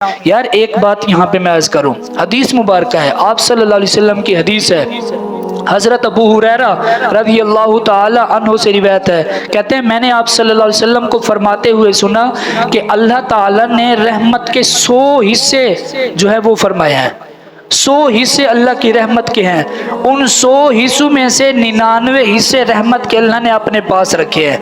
یار ایک بات یہاں پہ میں عرض کروں، حدیث مبارکہ ہے، آپ صلی اللہ علیہ وسلم کی حدیث ہے، حضرت ابو ہریرہ رضی اللہ تعالی عنہ سے روایت ہے، کہتے ہیں میں نے آپ صلی اللہ علیہ وسلم کو فرماتے ہوئے سنا کہ اللہ تعالی نے رحمت کے 100 حصے جو ہے وہ فرمائے ہیں، 100 حصے اللہ کی رحمت کے ہیں، ان 100 حصوں میں سے 99 حصے رحمت کے اللہ نے اپنے پاس رکھے ہیں۔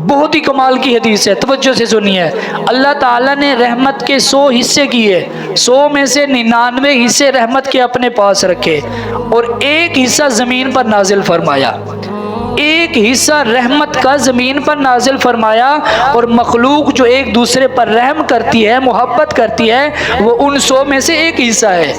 بہت ہی کمال کی حدیث ہے، توجہ سے سنیے، اللہ تعالیٰ نے رحمت کے 100 حصے کیے، 100 میں سے 99 حصے رحمت کے اپنے پاس رکھے اور ایک حصہ زمین پر نازل فرمایا، ایک حصہ رحمت کا زمین پر نازل فرمایا، اور مخلوق جو ایک دوسرے پر رحم کرتی ہے، محبت کرتی ہے، وہ ان 100 میں سے ایک حصہ ہے،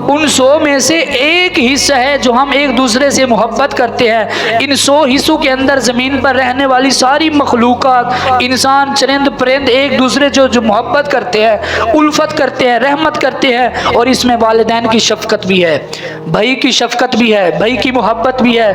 ان 100 میں سے ایک حصہ ہے جو ہم ایک دوسرے سے محبت کرتے ہیں۔ ان 100 حصوں کے اندر زمین پر رہنے والی ساری مخلوقات، انسان، چرند پرند، ایک دوسرے جو محبت کرتے ہیں، الفت کرتے ہیں، رحمت کرتے ہیں، اور اس میں والدین کی شفقت بھی ہے، بھائی کی شفقت بھی ہے، بھائی کی محبت بھی ہے،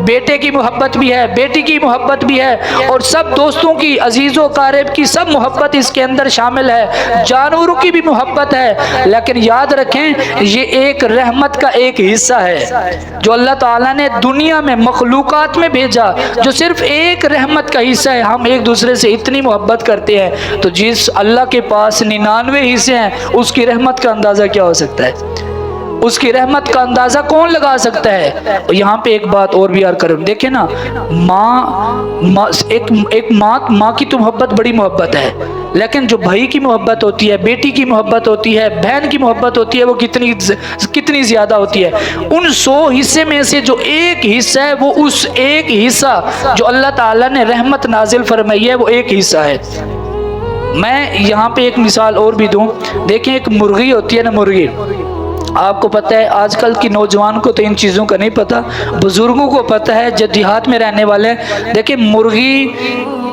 بیٹے کی محبت بھی ہے، بیٹی کی محبت بھی ہے، اور سب دوستوں کی، عزیز و قارب کی سب محبت اس کے اندر شامل ہے، جانوروں کی بھی محبت ہے۔ لیکن یاد رکھیں یہ ایک رحمت کا ایک حصہ ہے جو اللہ تعالیٰ نے دنیا میں مخلوقات میں بھیجا، جو صرف ایک رحمت کا حصہ ہے۔ ہم ایک دوسرے سے اتنی محبت کرتے ہیں، تو جس اللہ کے پاس 99 حصے ہیں، اس کی رحمت کا اندازہ کیا ہو سکتا ہے؟ اس کی رحمت کا اندازہ کون لگا سکتا ہے؟ یہاں پہ ایک بات اور بھی عرض کروں، دیکھیں نا، ایک ماں کی تو محبت بڑی محبت ہے، لیکن جو بھائی کی محبت ہوتی ہے، بیٹی کی محبت ہوتی ہے، بہن کی محبت ہوتی ہے، وہ کتنی زیادہ ہوتی ہے۔ ان 100 حصے میں سے جو ایک حصہ ہے، وہ اس ایک حصہ جو اللہ تعالیٰ نے رحمت نازل فرمائی ہے، وہ ایک حصہ ہے۔ میں یہاں پہ ایک مثال اور بھی دوں، دیکھیں ایک مرغی ہوتی ہے نا، مرغی، آپ کو پتہ ہے آج کل کی نوجوان کو تو ان چیزوں کا نہیں پتہ، بزرگوں کو پتہ ہے جو دیہات میں رہنے والے ہیں۔ دیکھیں مرغی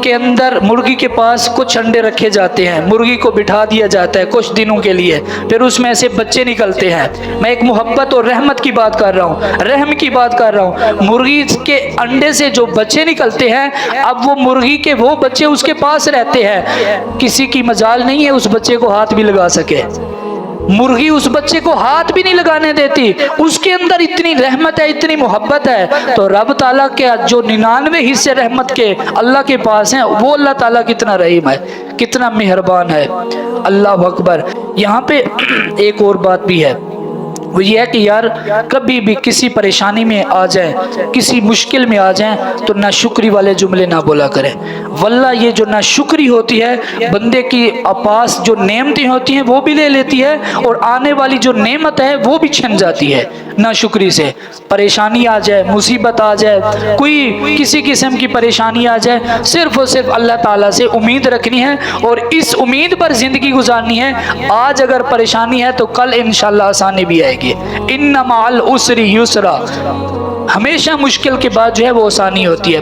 کے اندر، مرغی کے پاس کچھ انڈے رکھے جاتے ہیں، مرغی کو بٹھا دیا جاتا ہے کچھ دنوں کے لیے، پھر اس میں سے بچے نکلتے ہیں۔ میں ایک محبت اور رحمت کی بات کر رہا ہوں، رحم کی بات کر رہا ہوں۔ مرغی کے انڈے سے جو بچے نکلتے ہیں، اب وہ مرغی کے وہ بچے اس کے پاس رہتے ہیں، کسی کی مجال نہیں ہے اس بچے کو ہاتھ بھی لگا سکے، مرغی اس بچے کو ہاتھ بھی نہیں لگانے دیتی، اس کے اندر اتنی رحمت ہے، اتنی محبت ہے۔ تو رب تعالیٰ کے جو 99 حصے رحمت کے اللہ کے پاس ہیں، وہ اللہ تعالیٰ کتنا رحیم ہے، کتنا مہربان ہے، اللہ اکبر۔ یہاں پہ ایک اور بات بھی ہے، وہ یہ ہے کہ یار کبھی بھی کسی پریشانی میں آ جائیں، کسی مشکل میں آ جائیں، تو ناشکری والے جملے نہ بولا کریں، واللہ یہ جو ناشکری ہوتی ہے، بندے کی پاس جو نعمتیں ہوتی ہیں وہ بھی لے لیتی ہے، اور آنے والی جو نعمت ہے وہ بھی چھن جاتی ہے ناشکری سے۔ پریشانی آ جائے، مصیبت آ جائے، کوئی کسی قسم کی پریشانی آ جائے، صرف اور صرف اللہ تعالیٰ سے امید رکھنی ہے، اور اس امید پر زندگی گزارنی ہے۔ آج اگر پریشانی ہے تو کل انشاءاللہ آسانی بھی آئے گی، ان مع العسر یسرا، ہمیشہ مشکل کے بعد جو ہے وہ آسانی ہوتی ہے،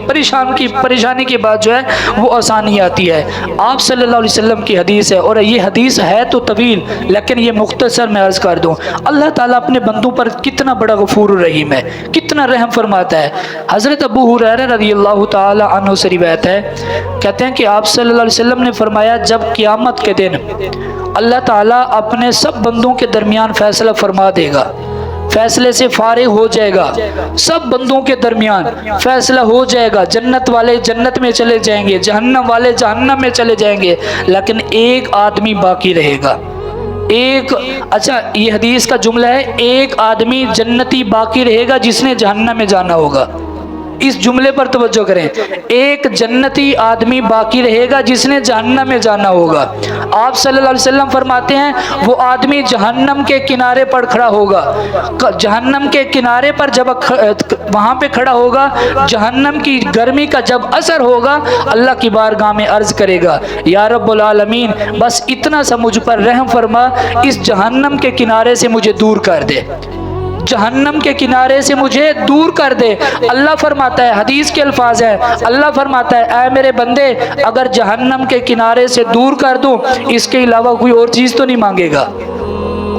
پریشانی کے بعد جو ہے وہ آسانی آتی ہے۔ آپ صلی اللہ علیہ وسلم کی حدیث ہے، اور یہ حدیث ہے تو طویل، لیکن یہ مختصر میں عرض کر دوں، اللہ تعالیٰ اپنے بندوں پر کتنا بڑا غفور الرحیم ہے، کتنا رحم فرماتا ہے۔ حضرت ابو ہریرہ رضی اللہ تعالی عنہ سے روایت ہے، کہتے ہیں کہ آپ صلی اللہ علیہ وسلم نے فرمایا، جب قیامت کے دن اللہ تعالیٰ اپنے سب بندوں کے درمیان فیصلہ فرما دے گا، فیصلے سے فارغ ہو جائے گا، سب بندوں کے درمیان فیصلہ ہو جائے گا، جنت والے جنت میں چلے جائیں گے، جہنم والے جہنم میں چلے جائیں گے، لیکن ایک آدمی باقی رہے گا، اچھا یہ حدیث کا جملہ ہے، ایک آدمی جنتی باقی رہے گا جس نے جہنم میں جانا ہوگا۔ اس جملے پر توجہ کریں، ایک جنتی آدمی باقی رہے گا جس نے جہنم میں جانا ہوگا۔ آپ صلی اللہ علیہ وسلم فرماتے ہیں وہ آدمی جہنم کے کنارے پر کھڑا ہوگا، جہنم کے کنارے پر جب وہاں پہ کھڑا ہوگا، جہنم کی گرمی کا جب اثر ہوگا، اللہ کی بارگاہ میں عرض کرے گا، یا رب العالمین بس اتنا سا مجھ پر رحم فرما، اس جہنم کے کنارے سے مجھے دور کر دے، جہنم کے کنارے سے مجھے دور کر دے۔ اللہ فرماتا ہے، حدیث کے الفاظ ہیں، اللہ فرماتا ہے اے میرے بندے، اگر جہنم کے کنارے سے دور کر دوں، اس کے علاوہ کوئی اور چیز تو نہیں مانگے گا،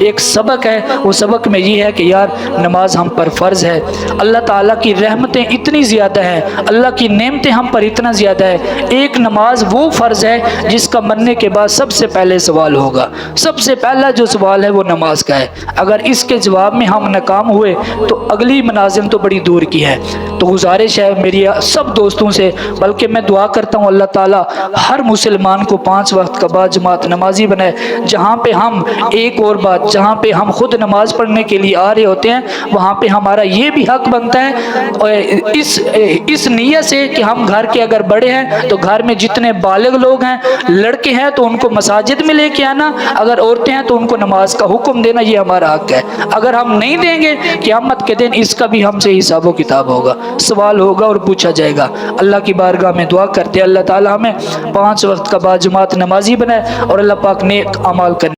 ایک سبق ہے، وہ سبق میں یہ ہے کہ یار نماز ہم پر فرض ہے، اللہ تعالیٰ کی رحمتیں اتنی زیادہ ہیں، اللہ کی نعمتیں ہم پر اتنا زیادہ ہے، ایک نماز وہ فرض ہے جس کا مننے کے بعد سب سے پہلے سوال ہوگا، سب سے پہلا جو سوال ہے وہ نماز کا ہے۔ اگر اس کے جواب میں ہم ناکام ہوئے تو اگلی منازل تو بڑی دور کی ہے۔ تو گزارش ہے میری سب دوستوں سے، بلکہ میں دعا کرتا ہوں اللہ تعالیٰ ہر مسلمان کو 5 وقت کا با جماعت نمازی بنائے۔ جہاں پہ ہم ایک اور بات، جہاں پہ ہم خود نماز پڑھنے کے لیے آ رہے ہوتے ہیں وہاں پہ ہمارا یہ بھی حق بنتا ہے اور اس نیت سے کہ ہم گھر کے اگر بڑے ہیں تو گھر میں جتنے بالغ لوگ ہیں، لڑکے ہیں تو ان کو مساجد میں لے کے آنا، اگر عورتیں ہیں تو ان کو نماز کا حکم دینا، یہ ہمارا حق ہے۔ اگر ہم نہیں دیں گے قیامت کے دن اس کا بھی ہم سے حساب و کتاب ہوگا، سوال ہوگا اور پوچھا جائے گا۔ اللہ کی بارگاہ میں دعا کرتے ہیں اللہ تعالیٰ ہمیں 5 وقت کا با جماعت نمازی بنائے اور اللہ پاک نیک اعمال کرنے